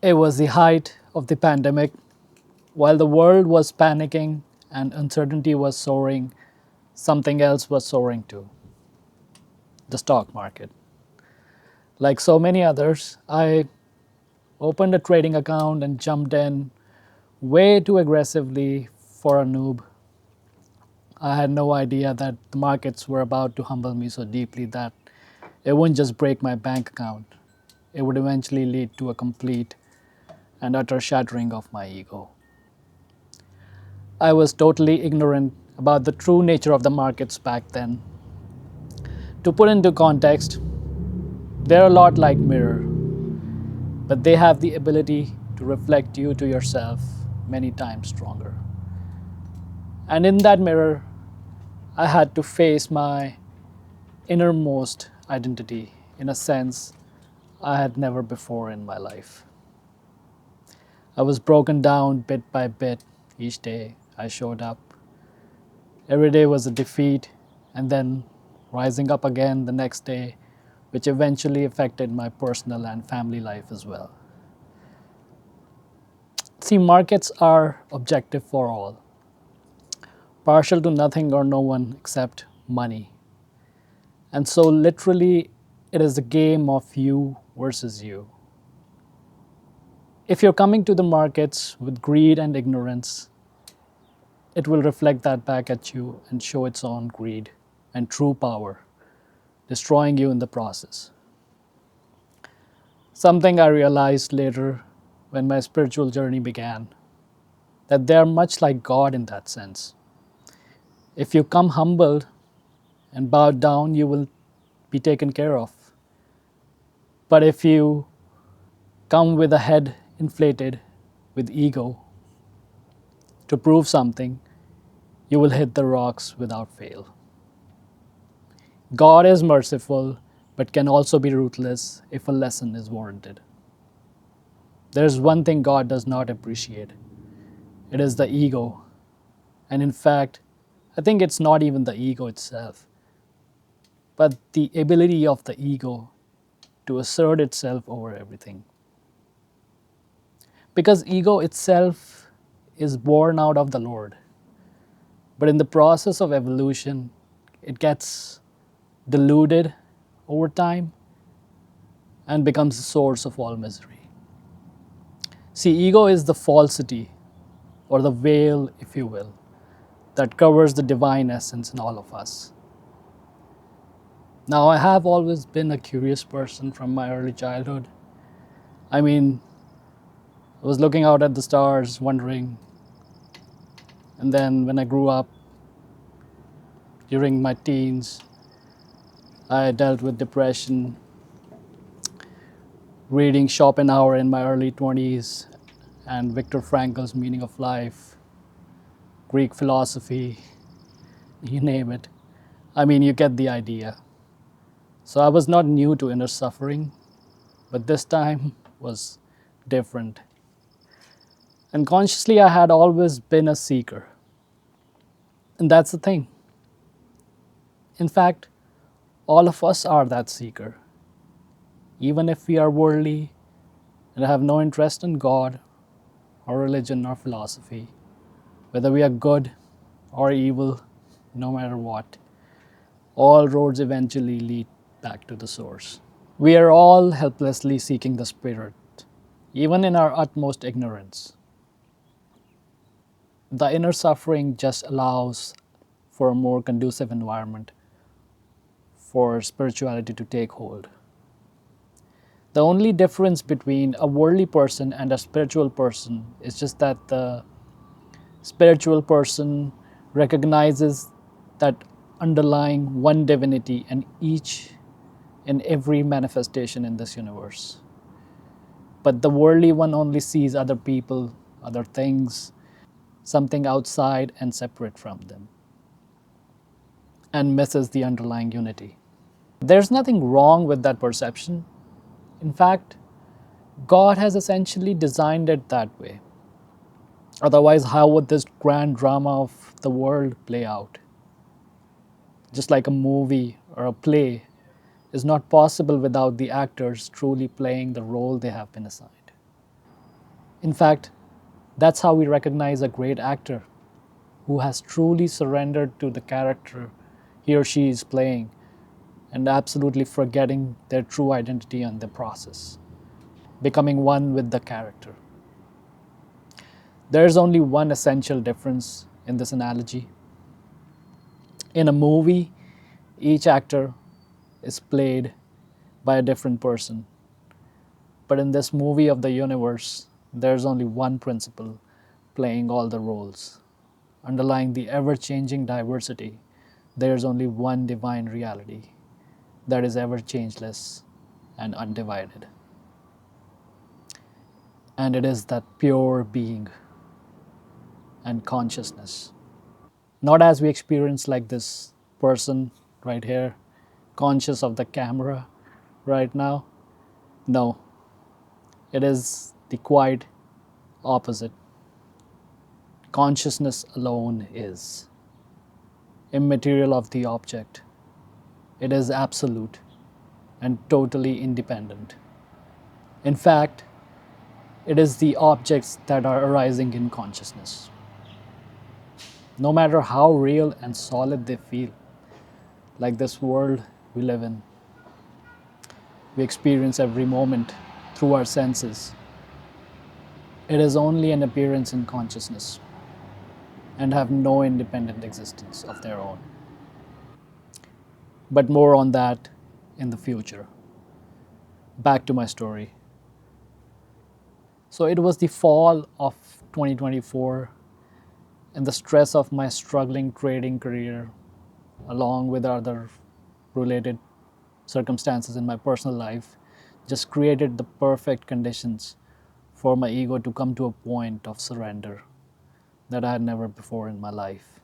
It was the height of the pandemic. While the world was panicking and uncertainty was soaring, something else was soaring too: the stock market. Like so many others, I opened a trading account and jumped in way too aggressively for a noob. I had no idea that the markets were about to humble me so deeply that it wouldn't just break my bank account, it would eventually lead to a complete and utter shattering of my ego. I was totally ignorant about the true nature of the markets back then. To put into context, they're a lot like mirror, but they have the ability to reflect you to yourself many times stronger. And in that mirror, I had to face my innermost identity in a sense I had never before in my life. I was broken down bit by bit each day I showed up. Every day was a defeat, and then rising up again the next day, which eventually affected my personal and family life as well. See, markets are objective for all, partial to nothing or no one except money. And so, literally, it is a game of you versus you. If you're coming to the markets with greed and ignorance, it will reflect that back at you and show its own greed and true power, destroying you in the process. Something I realized later when my spiritual journey began, that they are much like God in that sense. If you come humbled and bowed down, you will be taken care of. But if you come with a head inflated with ego to prove something, you will hit the rocks without fail. God is merciful, but can also be ruthless if a lesson is warranted. There's one thing God does not appreciate: it is the ego. And in fact, I think it's not even the ego itself, but the ability of the ego to assert itself over everything. Because ego itself is born out of the Lord. But in the process of evolution, it gets diluted over time and becomes the source of all misery. See, ego is the falsity, or the veil, if you will, that covers the divine essence in all of us. Now, I have always been a curious person from my early childhood. I mean, I was looking out at the stars, wondering. And then when I grew up, during my teens, I dealt with depression, reading Schopenhauer in my early 20s, and Viktor Frankl's Meaning of Life, Greek philosophy, you name it. I mean, you get the idea. So I was not new to inner suffering, but this time was different. And consciously, I had always been a seeker. And that's the thing. In fact, all of us are that seeker. Even if we are worldly and have no interest in God or religion or philosophy, whether we are good or evil, no matter what, all roads eventually lead back to the source. We are all helplessly seeking the Spirit, even in our utmost ignorance. The inner suffering just allows for a more conducive environment for spirituality to take hold. The only difference between a worldly person and a spiritual person is just that the spiritual person recognizes that underlying one divinity in each and every manifestation in this universe. But the worldly one only sees other people, other things, something outside and separate from them, and misses the underlying unity. There's nothing wrong with that perception. In fact, God has essentially designed it that way. Otherwise, how would this grand drama of the world play out? Just like a movie or a play is not possible without the actors truly playing the role they have been assigned. In fact, that's how we recognize a great actor who has truly surrendered to the character he or she is playing and absolutely forgetting their true identity in the process, becoming one with the character. There's only one essential difference in this analogy. In a movie, each actor is played by a different person. But in this movie of the universe, there's only one principle playing all the roles. Underlying the ever changing diversity, there's only one divine reality that is ever changeless and undivided. And it is that pure being and consciousness. Not as we experience like this person right here, conscious of the camera right now. No, it is the quite opposite. Consciousness alone is immaterial of the object. It is absolute and totally independent. In fact, it is the objects that are arising in consciousness. No matter how real and solid they feel, like this world we live in, we experience every moment through our senses. It is only an appearance in consciousness and have no independent existence of their own. But more on that in the future. Back to my story. So it was the fall of 2024 and the stress of my struggling trading career, along with other related circumstances in my personal life, just created the perfect conditions for my ego to come to a point of surrender that I had never before in my life.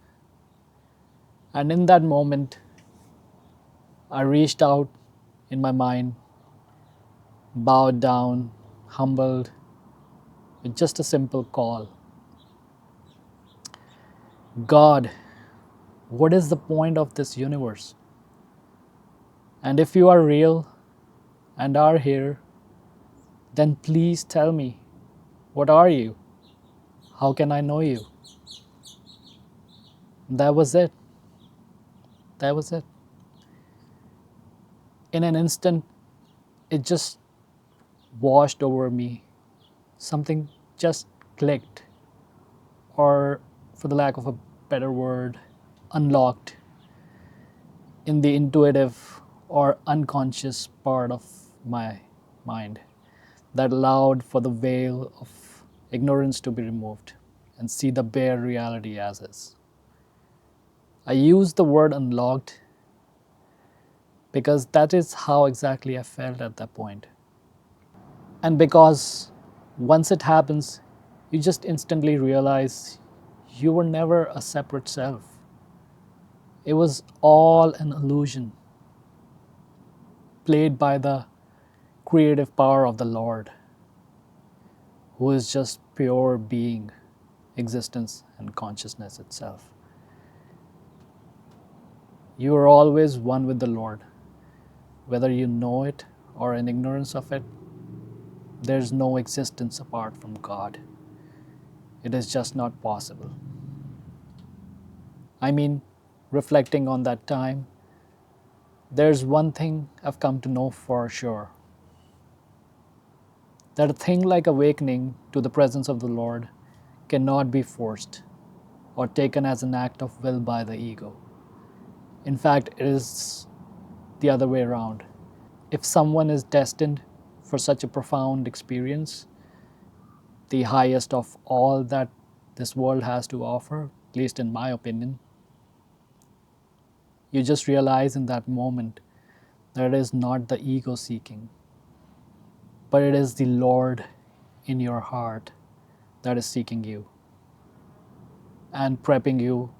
And in that moment, I reached out in my mind, bowed down, humbled, with just a simple call: God, what is the point of this universe? And if you are real and are here, then please tell me, what are you? How can I know you? That was it. That was it. In an instant, it just washed over me. Something just clicked, or for the lack of a better word, unlocked in the intuitive or unconscious part of my mind that allowed for the veil of ignorance to be removed and see the bare reality as is. I use the word unlocked because that is how exactly I felt at that point. And because once it happens, you just instantly realize you were never a separate self. It was all an illusion played by the creative power of the Lord, who is just pure being, existence, and consciousness itself. You are always one with the Lord. Whether you know it or in ignorance of it, there's no existence apart from God. It is just not possible. I mean, reflecting on that time, there's one thing I've come to know for sure: that a thing like awakening to the presence of the Lord cannot be forced or taken as an act of will by the ego. In fact, it is the other way around. If someone is destined for such a profound experience, the highest of all that this world has to offer, at least in my opinion, you just realize in that moment that it is not the ego seeking, but it is the Lord in your heart that is seeking you and prepping you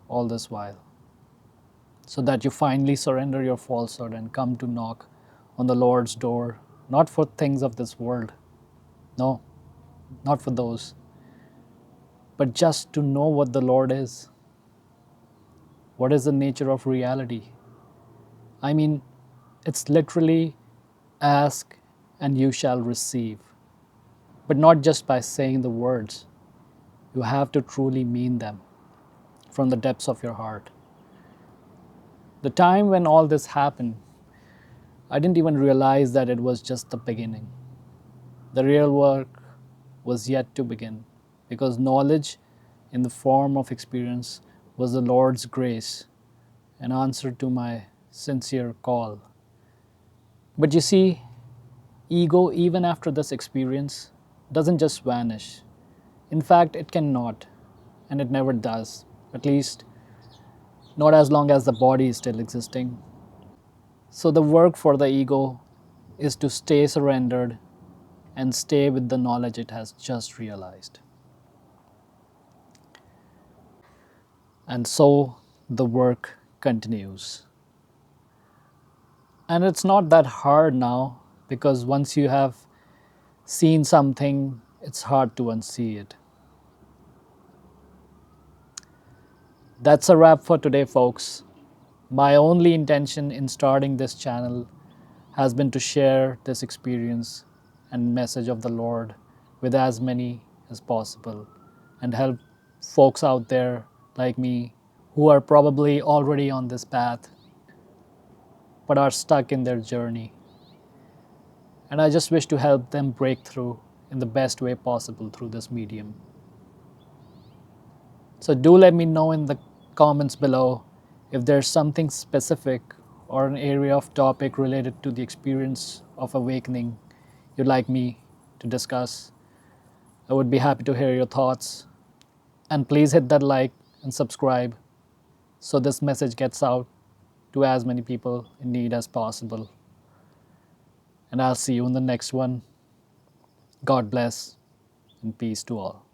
all this while, so that you finally surrender your falsehood and come to knock on the Lord's door, not for things of this world, no, not for those, but just to know what the Lord is. What is the nature of reality? I mean, it's literally ask and you shall receive. but not just by saying the words. You have to truly mean them from the depths of your heart. The time when all this happened, I didn't even realize that it was just the beginning. The real work was yet to begin because knowledge in the form of experience was the Lord's grace, an answer to my sincere call. But you see, ego, even after this experience, doesn't just vanish. In fact, it cannot, and it never does, at least not as long as the body is still existing. So, the work for the ego is to stay surrendered and stay with the knowledge it has just realized. And so the work continues. And it's not that hard now because once you have seen something, it's hard to unsee it. That's a wrap for today, folks. My only intention in starting this channel has been to share this experience and message of the Lord with as many as possible and help folks out there like me who are probably already on this path but are stuck in their journey. And I just wish to help them break through in the best way possible through this medium. So do let me know in the comments below if there's something specific or an area of topic related to the experience of awakening you'd like me to discuss. I would be happy to hear your thoughts. And please hit that like and subscribe so this message gets out to as many people in need as possible. And I'll see you in the next one. God bless and peace to all.